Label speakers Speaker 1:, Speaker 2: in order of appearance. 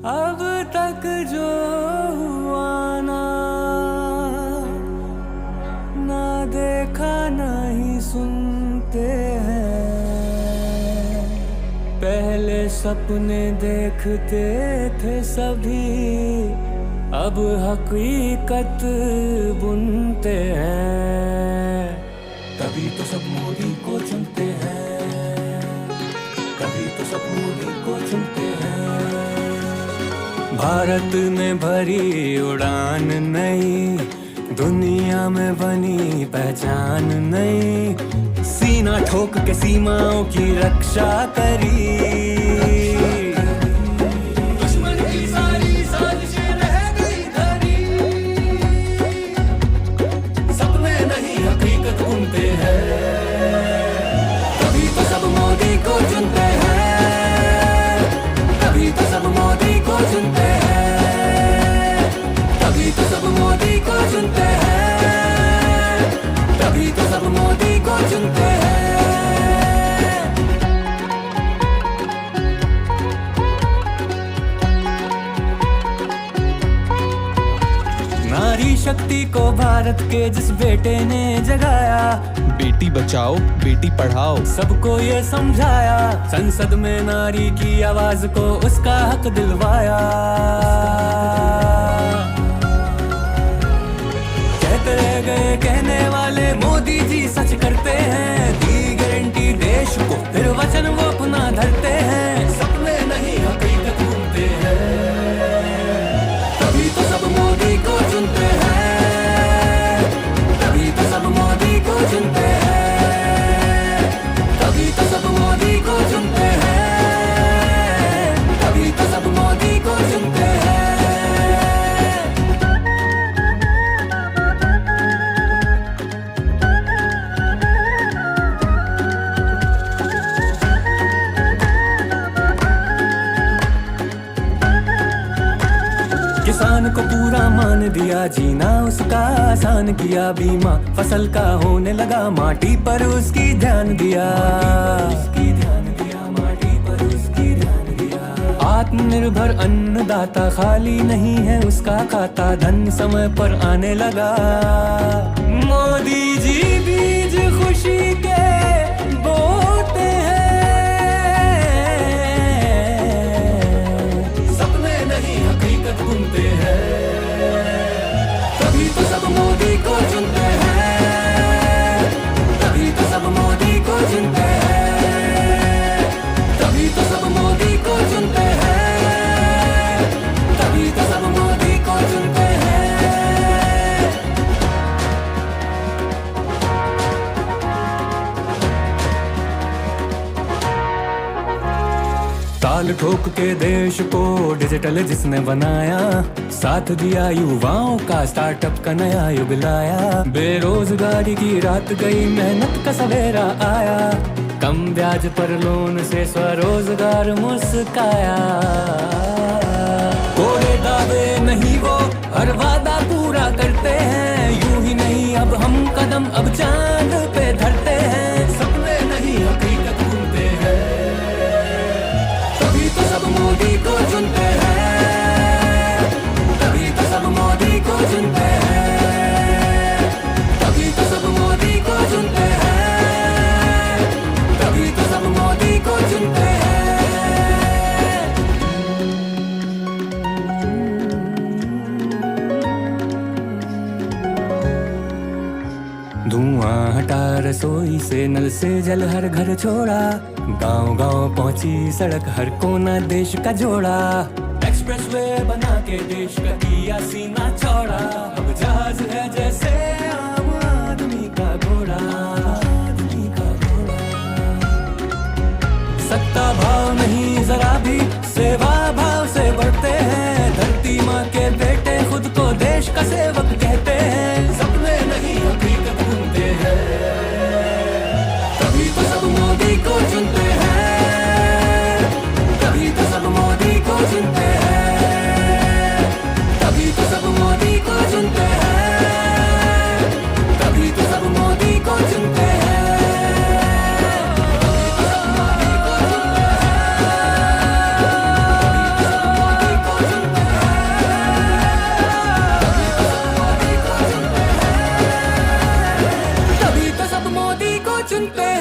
Speaker 1: अब तक जो हुआ ना देखा नहीं सुनते हैं। पहले सपने देखते थे सभी, अब हकीकत बुनते हैं। तभी तो सब मोदी को चुनते हैं, तभी तो सब मोदी को चुनते हैं। भारत में भरी उड़ान नई, दुनिया में बनी पहचान नई। सीना ठोक के सीमाओं की रक्षा करी, दुश्मन की सारी साजिशें रह गई धरी। सपने नहीं हकीकत बुनते हैं, तभी तो सब मोदी को चुनते हैं, तभी तो सब मोदी को चुनते हैं, तभी तो सब मोदी को चुनते हैं, तभी तो सब मोदी को चुनते हैं। नारी शक्ति को भारत के जिस बेटे ने जगाया,
Speaker 2: बेटी बचाओ बेटी पढ़ाओ
Speaker 1: सबको ये समझाया। संसद में नारी की आवाज को उसका हक दिलवाया। कहते रह गए कहने वाले, मोदी जी सच करते हैं। दी गारंटी देश को, फिर वचन वो अपना धरते हैं। सपने नहीं हकीकत बुनते हैं, तभी तो सब मोदी को चुनते हैं, तभी तो सब मोदी को चुनते हैं, तभी तो सब मोदी को चुनते हैं, तभी तो सब मोदी को चुनते हैं। किसान को पूरा मान दिया, जीना उसका आसान किया। बीमा फसल का होने लगा, माटी पर उसकी ध्यान दिया, माटी पर उसकी ध्यान दिया। आत्मनिर्भर अन्नदाता, खाली नहीं है उसका खाता। धन समय पर आने लगा, मोदी जी बीज खुशी के बोते हैं। सपने नहीं हकीकत बुनते हैं, तभी तो सब मोदी को चुनते हैं, तभी तो सब मोदी को चुनते हैं, तभी तो सब मोदी को चुनते हैं, तभी तो सब मोदी को चुनते हैं। ताल ठोक के देश को डिजिटल जिसने बनाया, साथ दिया युवाओं का, स्टार्टअप का नया युग लाया। बेरोजगारी की रात गई, मेहनत का सवेरा आया। कम ब्याज पर लोन से स्वरोजगार मुस्काया। कोरे दावे नहीं वो, हर वादा पूरा करते हैं। यूं ही नहीं अब हम कदम अब चांद पे धरते हैं। सपने नहीं हकीकत बुनते हैं, तभी तो सब मोदी को चुनते हैं, तभी तो सब मोदी को चुनते हैं, तभी तो सब मोदी को चुनते हैं, तभी तो सब मोदी को चुनते हैं। धुआं हटा रसोई से, नल से जल हर घर छोड़ा। गांव गांव पहुंची सड़क, हर कोना देश का जोड़ा। एक्सप्रेसवे बना के देश का किया सीना चौड़ा। अब जहाज है जैसे आम आदमी का घोड़ा, आदमी का घोड़ा। सत्ता भाव नहीं जरा भी, सेवा भाव से बढ़ते हैं। धरती माँ के बेटे खुद को देश का सेवक कहते हैं। सपने नहीं हकीकत बुनते हैं, तभी तो सब मोदी को चुनते हैं, तभी तो सब मोदी को चुनते हैं, तभी तो सब मोदी को चुनते हैं, तभी तो सब मोदी को चुनते हैं। तभी तो सब मोदी को चुनते हैं, चुनते